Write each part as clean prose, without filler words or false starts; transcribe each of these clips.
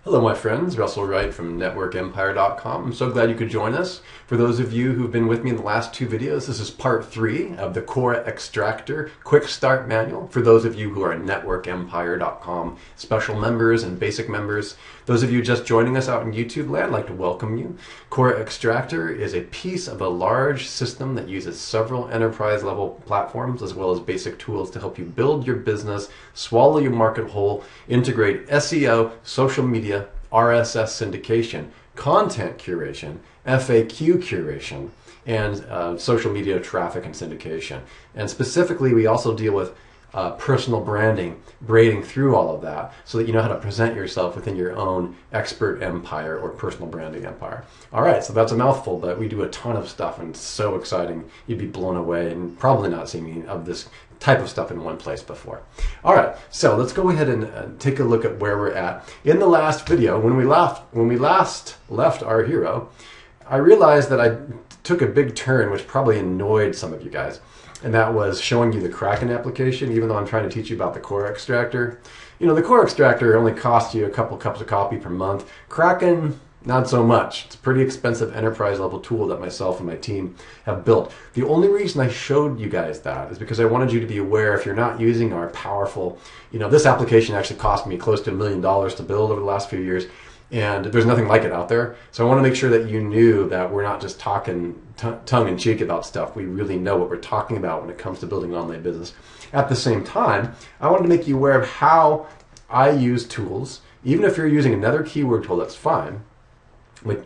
Hello my friends, Russell Wright from networkempire.com. I'm so glad you could join us. For those of you who've been with me in the last two videos, this is part 3 of the Quora Extractor Quick Start Manual. For those of you who are networkempire.com special members and basic members, those of you just joining us out in YouTube land, I'd like to welcome you. Quora Extractor is a piece of a large system that uses several enterprise level platforms as well as basic tools to help you build your business, swallow your market whole, integrate SEO, social media, RSS syndication, content curation, FAQ curation, and social media traffic and syndication. And specifically, we also deal with personal branding, braiding through all of that so that you know how to present yourself within your own expert empire or personal branding empire. All right, so that's a mouthful, but we do a ton of stuff and it's so exciting. You'd be blown away and probably not seen any of this type of stuff in one place before. All right, so let's go ahead and take a look at where we're at. In the last video, when we last left our hero, I realized that I took a big turn, which probably annoyed some of you guys. And that was showing you the Kraken application, even though I'm trying to teach you about the Quora Extractor. You know, the Quora Extractor only costs you a couple cups of coffee per month. Kraken, not so much. It's a pretty expensive enterprise level tool that myself and my team have built. The only reason I showed you guys that is because I wanted you to be aware, if you're not using our powerful, this application actually cost me close to $1 million to build over the last few years. And there's nothing like it out there. So I want to make sure that you knew that we're not just talking tongue-in-cheek about stuff. We really know what we're talking about when it comes to building an online business. At the same time, I wanted to make you aware of how I use tools. Even if you're using another keyword tool, that's fine.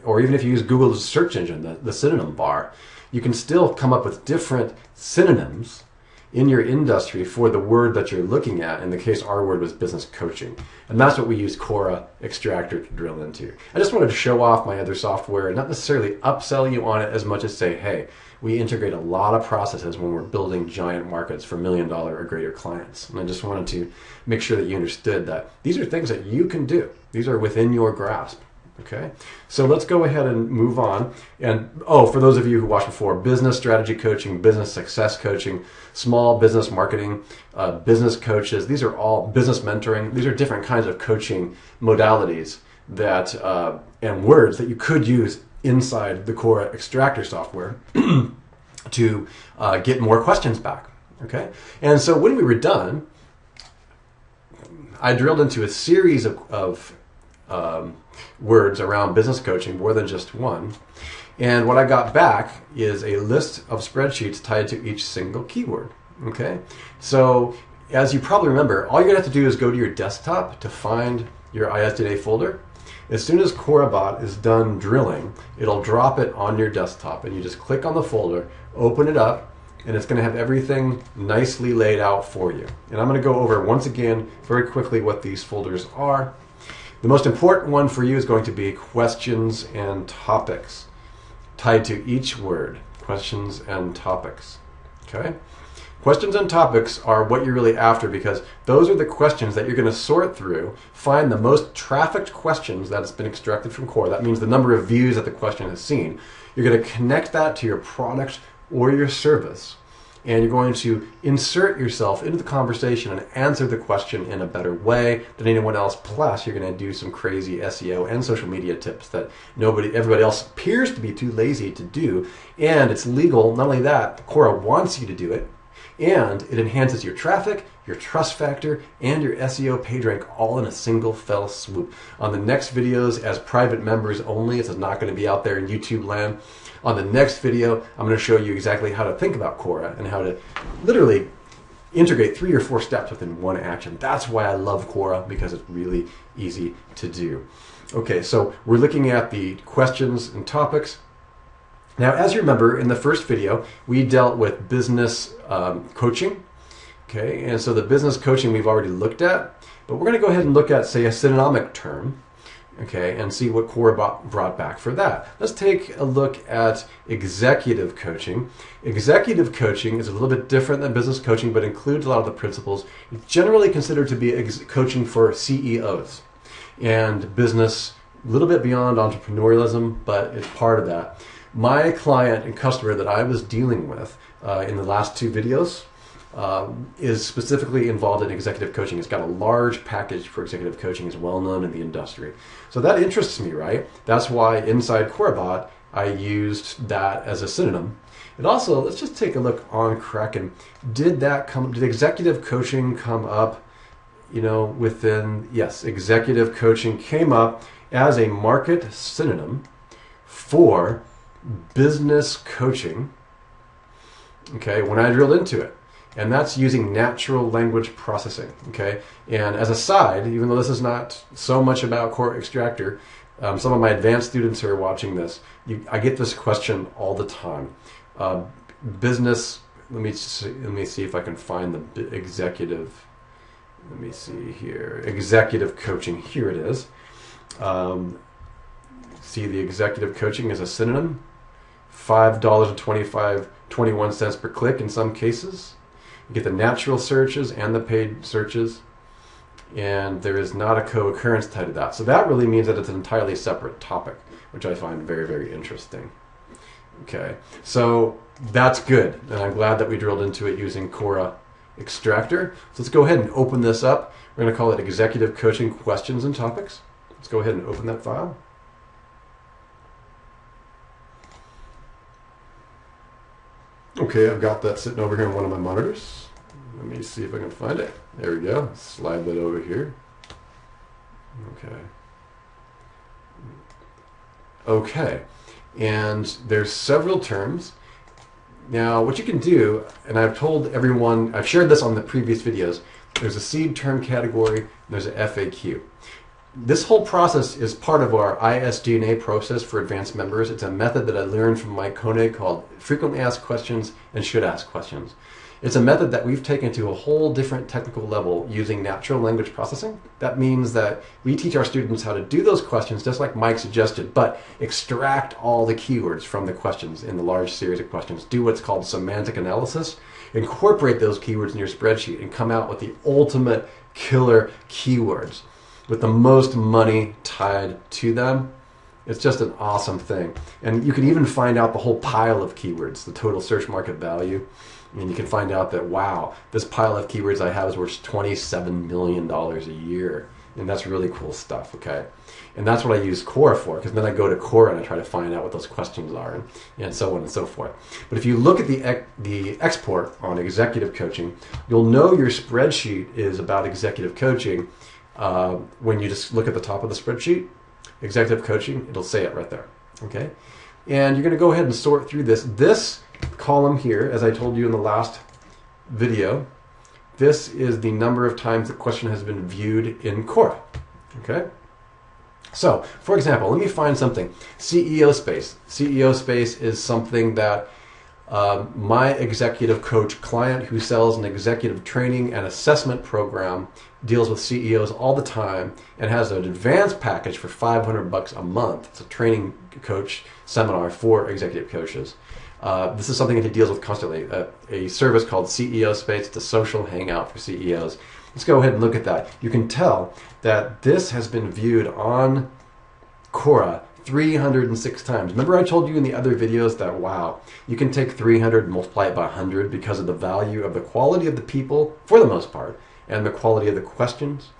Or even if you use Google's search engine, the synonym bar, you can still come up with different synonyms in your industry for the word that you're looking at. In the case, our word was business coaching. And that's what we use Quora Extractor to drill into. I just wanted to show off my other software and not necessarily upsell you on it as much as say, hey, we integrate a lot of processes when we're building giant markets for $1 million or greater clients. And I just wanted to make sure that you understood that these are things that you can do. These are within your grasp. Okay, so let's go ahead and move on. And for those of you who watched before, business strategy coaching, business success coaching, small business marketing, business coaches, these are all business mentoring. These are different kinds of coaching modalities that and words that you could use inside the Quora Extractor software to get more questions back. Okay, and so when we were done, I drilled into a series of words around business coaching, more than just one. And what I got back is a list of spreadsheets tied to each single keyword. Okay, so as you probably remember, all you're gonna have to do is go to your desktop to find your IS Today folder. As soon as QuoraBot is done drilling, it'll drop it on your desktop and you just click on the folder, open it up, and it's gonna have everything nicely laid out for you. And I'm gonna go over once again very quickly what these folders are. The most important one for you is going to be questions and topics, tied to each word, questions and topics, okay? Questions and topics are what you're really after because those are the questions that you're gonna sort through, find the most trafficked questions that has been extracted from Quora. That means the number of views that the question has seen. You're gonna connect that to your product or your service. And you're going to insert yourself into the conversation and answer the question in a better way than anyone else. Plus, you're going to do some crazy SEO and social media tips that everybody else appears to be too lazy to do. And it's legal. Not only that, Quora wants you to do it. And it enhances your traffic, your trust factor, and your SEO page rank all in a single fell swoop. On the next videos, as private members only, this is not going to be out there in YouTube land. On the next video, I'm going to show you exactly how to think about Quora and how to literally integrate 3 or 4 steps within one action. That's why I love Quora, because it's really easy to do. Okay, so we're looking at the questions and topics. Now, as you remember, in the first video, we dealt with business coaching. Okay, and so the business coaching we've already looked at, but we're going to go ahead and look at, say, a synonymic term. Okay, and see what Quora brought back for that. Let's take a look at executive coaching. Executive coaching is a little bit different than business coaching, but includes a lot of the principles. It's generally considered to be coaching for CEOs and business, a little bit beyond entrepreneurialism, but it's part of that. My client and customer that I was dealing with in the last 2 videos is specifically involved in executive coaching. It's got a large package for executive coaching. It's well known in the industry. So that interests me, right? That's why inside QuoraBot, I used that as a synonym. And also, let's just take a look on Kraken. Did executive coaching come up, within, yes, executive coaching came up as a market synonym for business coaching, okay, when I drilled into it. And that's using natural language processing, okay? And as a side, even though this is not so much about Quora Extractor, some of my advanced students who are watching this, I get this question all the time. Business, let me see if I can find the executive, let me see here, executive coaching, here it is. See, the executive coaching is a synonym, $5.21 per click in some cases. You get the natural searches and the paid searches, and there is not a co-occurrence tied to that. So that really means that it's an entirely separate topic, which I find very, very interesting. Okay, so that's good, and I'm glad that we drilled into it using Quora Extractor. So let's go ahead and open this up. We're going to call it Executive Coaching Questions and Topics. Let's go ahead and open that file. Okay, I've got that sitting over here on one of my monitors. Let me see if I can find it. There we go. Slide that over here. Okay. Okay. And there's several terms. Now, what you can do, and I've told everyone, I've shared this on the previous videos, there's a seed term category, and there's an FAQ. This whole process is part of our ISDNA process for advanced members. It's a method that I learned from Mike Koenig called frequently asked questions and should ask questions. It's a method that we've taken to a whole different technical level using natural language processing. That means that we teach our students how to do those questions just like Mike suggested, but extract all the keywords from the questions in the large series of questions, do what's called semantic analysis, incorporate those keywords in your spreadsheet, and come out with the ultimate killer keywords with the most money tied to them. It's just an awesome thing. And you can even find out the whole pile of keywords, the total search market value. And you can find out that, wow, this pile of keywords I have is worth $27 million a year. And that's really cool stuff, okay? And that's what I use Quora for, because then I go to Quora and I try to find out what those questions are, and so on and so forth. But if you look at the export on executive coaching, you'll know your spreadsheet is about executive coaching when you just look at the top of the spreadsheet, executive coaching, it'll say it right there, okay? And you're going to go ahead and sort through this. This column here, as I told you in the last video, this is the number of times the question has been viewed in Quora, okay? So, for example, let me find something. CEO space. CEO space is something that my executive coach client who sells an executive training and assessment program deals with CEOs all the time and has an advanced package for $500 a month. It's a training coach seminar for executive coaches. This is something that he deals with constantly. A service called CEO Space. It's a social hangout for CEOs. Let's go ahead and look at that. You can tell that this has been viewed on Quora 306 times. Remember I told you in the other videos that, wow, you can take 300 and multiply it by 100 because of the value of the quality of the people, for the most part, and the quality of the questions.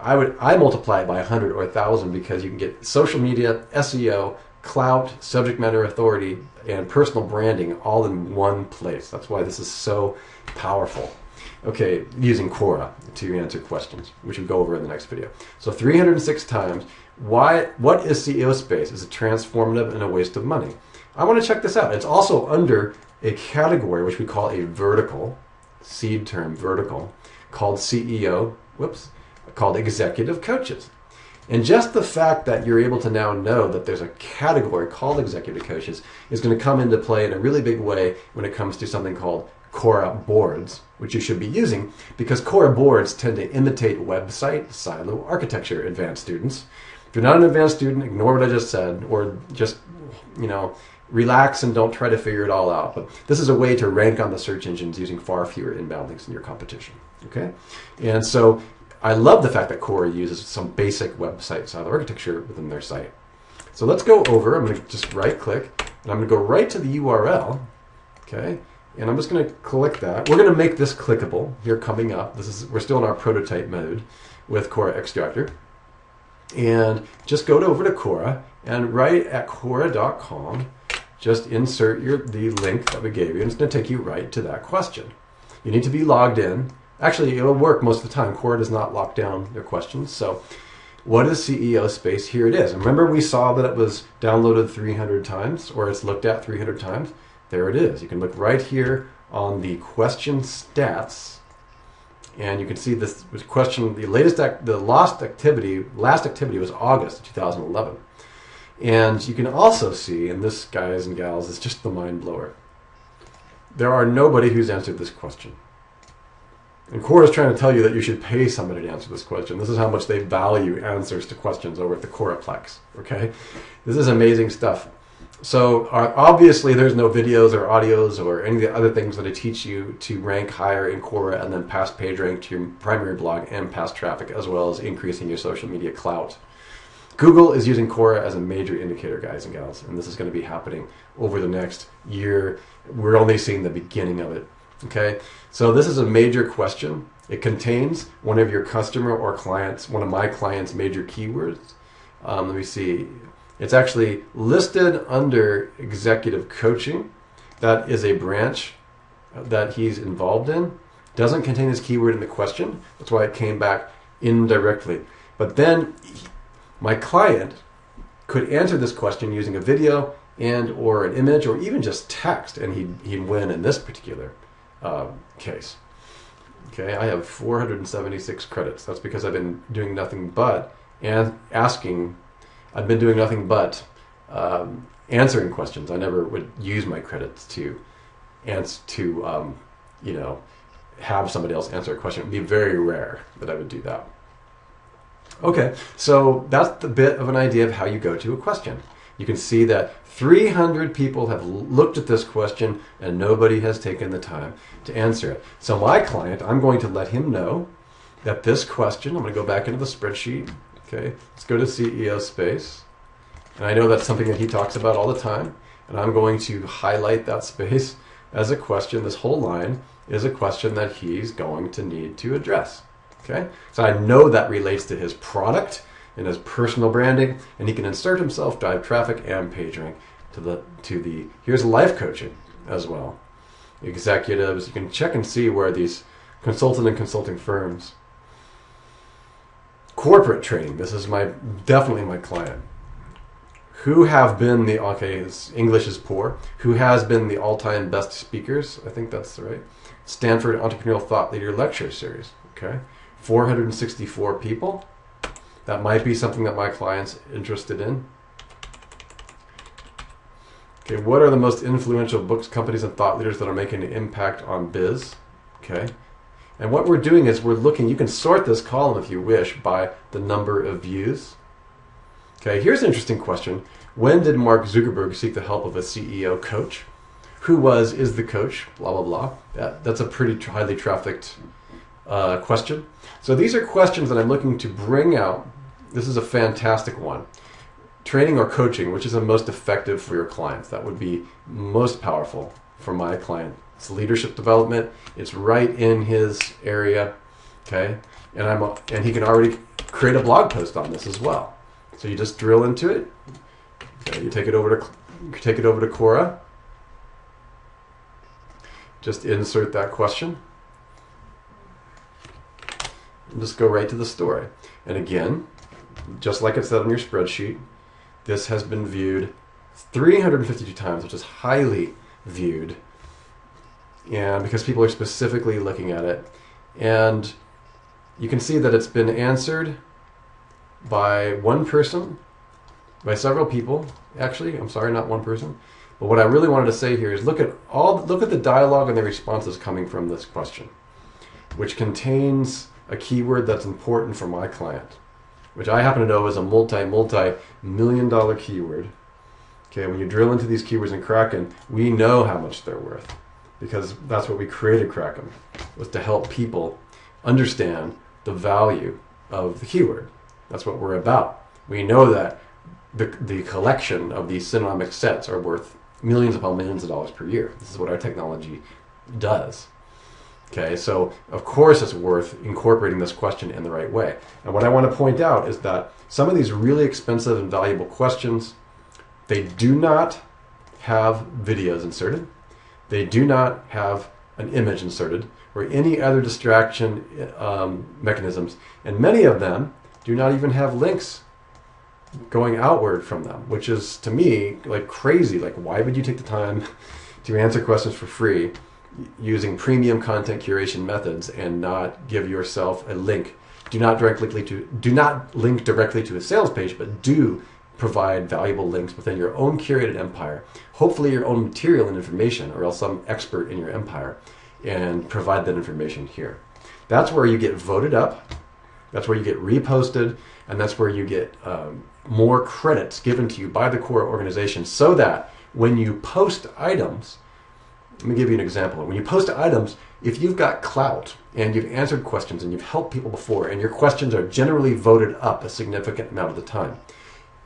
I multiply it by 100 or 1,000 because you can get social media, SEO, clout, subject matter authority, and personal branding all in one place. That's why this is so powerful. Okay, using Quora to answer questions, which we'll go over in the next video. So 306 times. What is CEO space? Is it transformative and a waste of money? I want to check this out. It's also under a category which we call a vertical, seed term vertical, called CEO, called executive coaches. And just the fact that you're able to now know that there's a category called executive coaches is going to come into play in a really big way when it comes to something called Quora boards, which you should be using, because Quora boards tend to imitate website silo architecture, advanced students. If you're not an advanced student, ignore what I just said, or just, relax and don't try to figure it all out. But this is a way to rank on the search engines using far fewer inbound links than your competition, okay? And so I love the fact that Quora uses some basic website silo architecture within their site. So let's go over, I'm going to just right click, and I'm going to go right to the URL, okay? And I'm just going to click that. We're going to make this clickable here coming up. We're still in our prototype mode with Quora Extractor. And just go over to Quora, and right at Quora.com, just insert the link that we gave you, and it's going to take you right to that question. You need to be logged in. Actually, it'll work most of the time. Quora does not lock down their questions. So what is CEO space? Here it is. And remember we saw that it was downloaded 300 times, or it's looked at 300 times? There it is. You can look right here on the question stats, and you can see this question, the last activity was August of 2011. And you can also see, and this, guys and gals, is just the mind blower. There are nobody who's answered this question. And Quora is trying to tell you that you should pay somebody to answer this question. This is how much they value answers to questions over at the Quoraplex. Okay, this is amazing stuff. So obviously there's no videos or audios or any of the other things that I teach you to rank higher in Quora and then pass page rank to your primary blog and pass traffic, as well as increasing your social media clout. Google is using Quora as a major indicator, guys and gals, and this is going to be happening over the next year. We're only seeing the beginning of it. Okay, so this is a major question. It contains one of your customer or clients, one of my clients' major keywords. Let me see. It's actually listed under executive coaching. That is a branch that he's involved in. Doesn't contain his keyword in the question. That's why it came back indirectly. But then my client could answer this question using a video and or an image or even just text, and he'd win in this particular case. Okay, I have 476 credits. That's because I've been doing nothing but answering questions. I never would use my credits to have somebody else answer a question. It would be very rare that I would do that. Okay, so that's the bit of an idea of how you go to a question. You can see that 300 people have looked at this question and nobody has taken the time to answer it. So my client, I'm going to let him know that this question, I'm going to go back into the spreadsheet. Okay, let's go to CEO space. And I know that's something that he talks about all the time. And I'm going to highlight that space as a question. This whole line is a question that he's going to need to address. Okay, so I know that relates to his product and his personal branding, and he can insert himself, drive traffic, and page rank to the here's life coaching as well. Executives, you can check and see where these consulting firms. Corporate training, this is definitely my client. Who have been his English is poor, who has been the all-time best speakers, I think that's right, Stanford Entrepreneurial Thought Leader Lecture Series, okay? 464 people. That might be something that my client's interested in. Okay, what are the most influential books, companies, and thought leaders that are making an impact on biz? Okay, and what we're doing is we're looking, you can sort this column if you wish by the number of views. Okay, here's an interesting question. When did Mark Zuckerberg seek the help of a CEO coach? Who is the coach? Blah, blah, blah. That's a pretty highly trafficked question. So these are questions that I'm looking to bring out. This is a fantastic one. Training or coaching, which is the most effective for your clients? That would be most powerful for my client. It's leadership development. It's right in his area, okay? And he can already create a blog post on this as well. So you just drill into it. Okay, you take it over to Quora. Just insert that question. And just go right to the story. And again, just like it said on your spreadsheet, this has been viewed 352 times, which is highly viewed. And because people are specifically looking at it. And you can see that it's been answered by one person, by several people. Actually, I'm sorry, not one person. But what I really wanted to say here is look at the dialogue and the responses coming from this question, which contains a keyword that's important for my client, which I happen to know is a multi-million-dollar keyword. Okay, when you drill into these keywords in Kraken, we know how much they're worth, because that's what we created Kraken, was to help people understand the value of the keyword. That's what we're about. We know that the collection of these synonymic sets are worth millions upon millions of dollars per year. This is what our technology does. Okay, so of course it's worth incorporating this question in the right way. And what I want to point out is that some of these really expensive and valuable questions, they do not have videos inserted. They do not have an image inserted or any other distraction mechanisms. And many of them do not even have links going outward from them, which is, to me, like crazy. Like, why would you take the time to answer questions for free using premium content curation methods and not give yourself a link? Do not link directly to a sales page, but do provide valuable links within your own curated empire, hopefully your own material and information, or else some expert in your empire, and provide that information here. That's where you get voted up, that's where you get reposted, and that's where you get more credits given to you by the Quora organization, so that when you post items, let me give you an example. When you post items, if you've got clout and you've answered questions and you've helped people before, and your questions are generally voted up a significant amount of the time,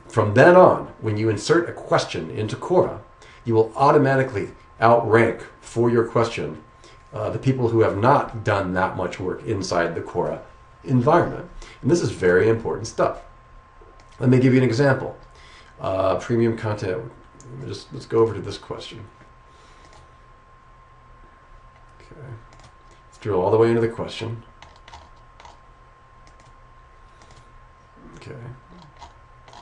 from then on, when you insert a question into Quora, you will automatically outrank for your question the people who have not done that much work inside the Quora environment. And this is very important stuff. Let me give you an example. Premium content. Let's go over to this question. Okay. Let's drill all the way into the question. Okay.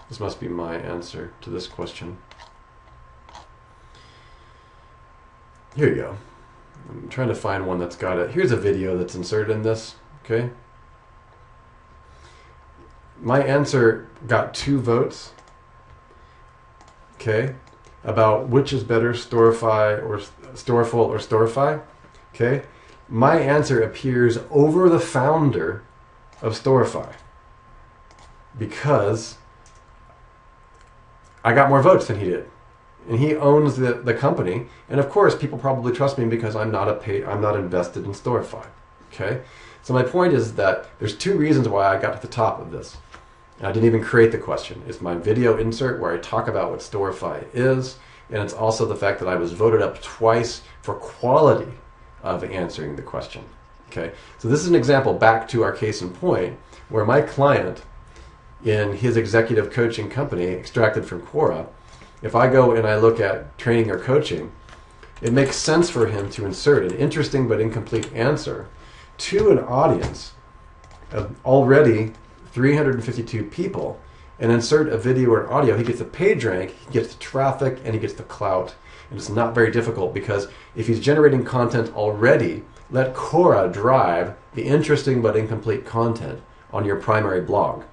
This must be my answer to this question. Here you go. I'm trying to find one that's got it. Here's a video that's inserted in this. Okay. My answer got 2 votes. Okay. About which is better, Storify or Storeful or Storify. Okay. My answer appears over the founder of Storify because I got more votes than he did, and he owns the company. And of course, people probably trust me because I'm not invested in Storify. Okay, so my point is that there's 2 reasons why I got to the top of this. And I didn't even create the question. It's my video insert where I talk about what Storify is, and it's also the fact that I was voted up twice for quality of answering the question. Okay, so this is an example back to our case in point where my client, in his executive coaching company, extracted from Quora, if I go and I look at training or coaching, it makes sense for him to insert an interesting but incomplete answer to an audience of already 352 people and insert a video or an audio. He gets the page rank, he gets the traffic, and he gets the clout. And it's not very difficult because if he's generating content already, let Quora drive the interesting but incomplete content on your primary blog.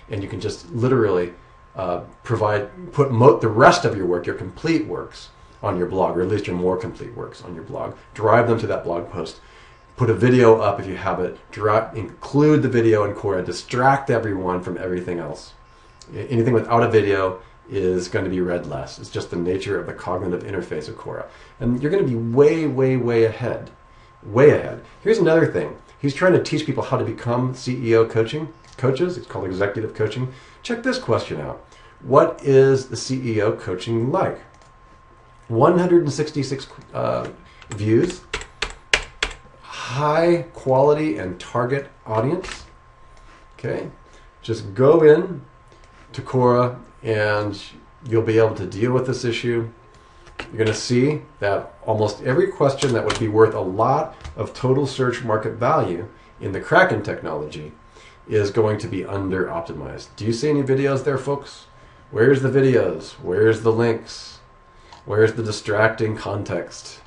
And you can just literally put the rest of your work, your complete works, on your blog, or at least your more complete works on your blog. Drive them to that blog post. Put a video up if you have it. Include the video in Quora. Distract everyone from everything else. Anything without a video is going to be read less. It's just the nature of the cognitive interface of Quora. And you're going to be way, way, way ahead. Way ahead. Here's another thing. He's trying to teach people how to become CEO coaches. It's called executive coaching. Check this question out. What is the CEO coaching like? 166 views, high quality and target audience. Okay, just go in to Quora and you'll be able to deal with this issue. You're going to see that almost every question that would be worth a lot of total search market value in the Kraken technology is going to be under optimized. Do you see any videos there, folks? Where's the videos? Where's the links? Where's the distracting context?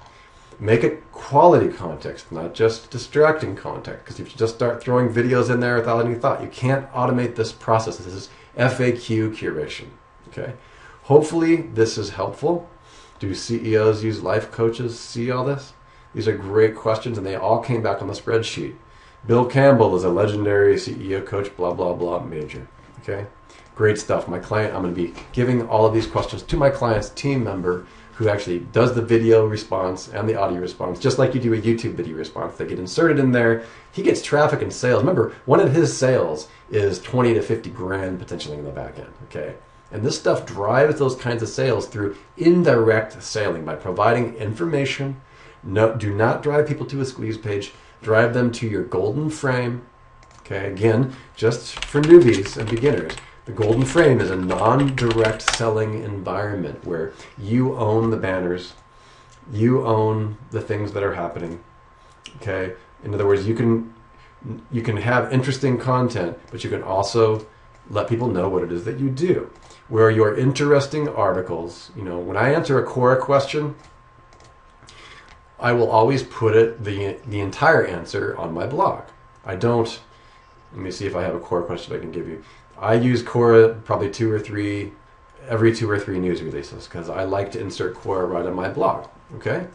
Make it quality context, not just distracting context. Because if you just start throwing videos in there without any thought, you can't automate this process. This is FAQ curation. Okay. Hopefully this is helpful. Do CEOs use life coaches? See all this? These are great questions, and they all came back on the spreadsheet. Bill Campbell is a legendary CEO coach, blah, blah, blah, major. Okay? Great stuff. My client, I'm going to be giving all of these questions to my client's team member who actually does the video response and the audio response, just like you do a YouTube video response. They get inserted in there. He gets traffic and sales. Remember, one of his sales is 20 to 50 grand potentially in the back end. Okay? And this stuff drives those kinds of sales through indirect selling by providing information No, do not drive people to a squeeze page. Drive them to your golden frame. Okay, again, just for newbies and beginners, the golden frame is a non-direct selling environment where you own the banners, you own the things that are happening. Okay, in other words, you can have interesting content, but you can also let people know what it is that you do. Where your interesting articles, when I answer a Quora question, I will always put the entire answer on my blog. I don't, let me see if I have a Quora question I can give you. I use Quora probably every 2 or 3 news releases because I like to insert Quora right on my blog, okay?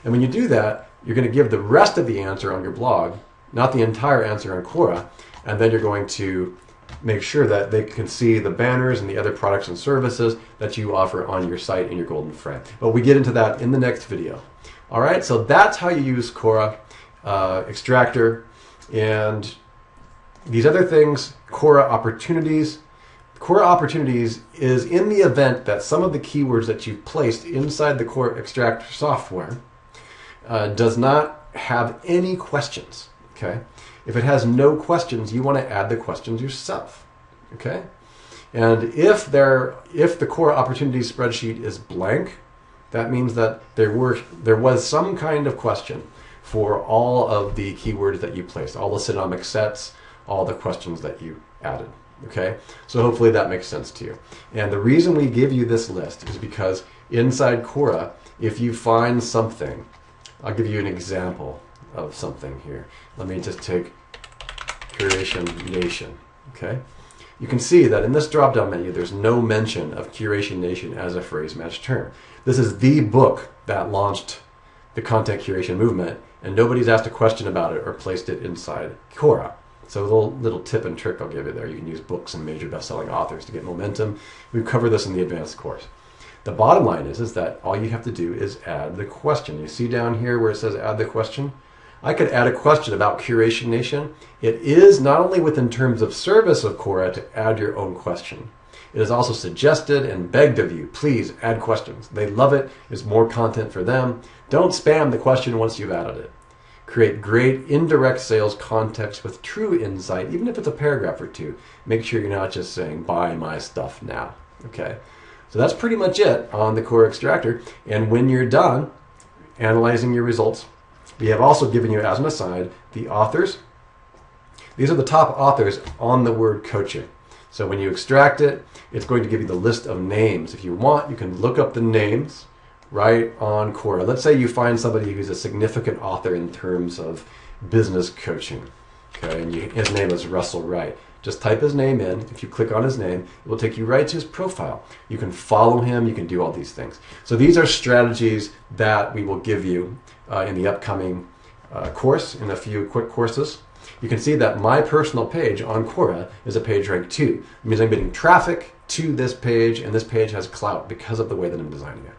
And when you do that, you're going to give the rest of the answer on your blog, not the entire answer on Quora, and then you're going to make sure that they can see the banners and the other products and services that you offer on your site in your golden frame. But we get into that in the next video. All right, so that's how you use Quora Extractor. And these other things, Quora Opportunities. Quora Opportunities is in the event that some of the keywords that you've placed inside the Quora Extractor software does not have any questions, okay? If it has no questions, you want to add the questions yourself, okay? And if the Quora Opportunities spreadsheet is blank, that means that there was some kind of question for all of the keywords that you placed, all the synonymic sets, all the questions that you added, okay? So hopefully that makes sense to you. And the reason we give you this list is because inside Quora, if you find something, I'll give you an example of something here. Let me just take Curation Nation, okay? You can see that in this drop-down menu, there's no mention of Curation Nation as a phrase match term. This is the book that launched the content curation movement, and nobody's asked a question about it or placed it inside Quora. So a little tip and trick I'll give you there. You can use books and major best-selling authors to get momentum. We've covered this in the advanced course. The bottom line is that all you have to do is add the question. You see down here where it says add the question? I could add a question about Curation Nation. It is not only within terms of service of Quora to add your own question. It is also suggested and begged of you, please add questions. They love it. It's more content for them. Don't spam the question once you've added it. Create great indirect sales context with true insight, even if it's a paragraph or two. Make sure you're not just saying, buy my stuff now, okay? So that's pretty much it on the Quora Extractor. And when you're done analyzing your results, we have also given you as an aside the authors. These are the top authors on the word coaching. So when you extract it, it's going to give you the list of names. If you want, you can look up the names right on Quora. Let's say you find somebody who's a significant author in terms of business coaching. Okay, and his name is Russell Wright. Just type his name in. If you click on his name, it will take you right to his profile. You can follow him. You can do all these things. So these are strategies that we will give you in the upcoming course, in a few quick courses. You can see that my personal page on Quora is a page rank 2. It means I'm getting traffic to this page, and this page has clout because of the way that I'm designing it.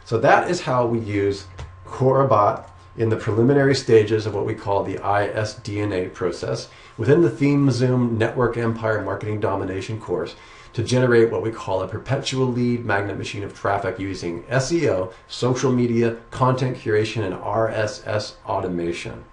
So that is how we use QuoraBot in the preliminary stages of what we call the ISDNA process within the Theme Zoom Network Empire Marketing Domination course to generate what we call a perpetual lead magnet machine of traffic using SEO, social media, content curation, and RSS automation.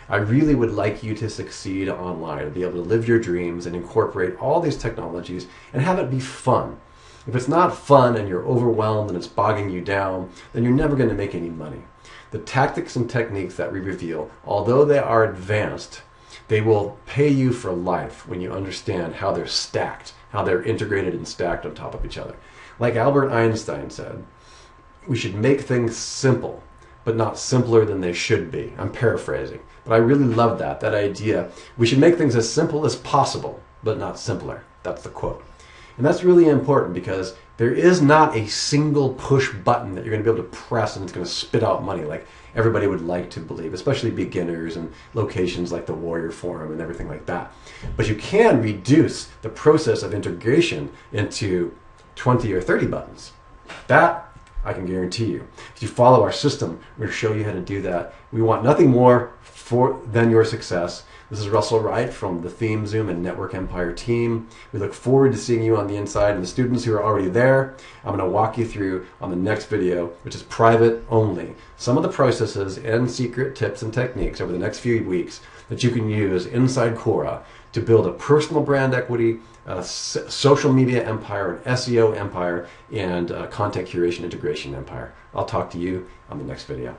I really would like you to succeed online and be able to live your dreams and incorporate all these technologies and have it be fun. If it's not fun and you're overwhelmed and it's bogging you down, then you're never going to make any money. The tactics and techniques that we reveal, although they are advanced, they will pay you for life when you understand how they're stacked, how they're integrated and stacked on top of each other. Like Albert Einstein said, we should make things simple, but not simpler than they should be. I'm paraphrasing, but I really love that idea. We should make things as simple as possible, but not simpler. That's the quote. And that's really important because there is not a single push button that you're going to be able to press and it's going to spit out money like everybody would like to believe, especially beginners and locations like the Warrior Forum and everything like that. But you can reduce the process of integration into 20 or 30 buttons. That I can guarantee you. If you follow our system, we're going to show you how to do that. We want nothing more than your success. This is Russell Wright from the Theme, Zoom, and Network Empire team. We look forward to seeing you on the inside, and the students who are already there, I'm going to walk you through on the next video, which is private only, some of the processes and secret tips and techniques over the next few weeks that you can use inside Quora to build a personal brand equity, a social media empire, an SEO empire, and a content curation integration empire. I'll talk to you on the next video.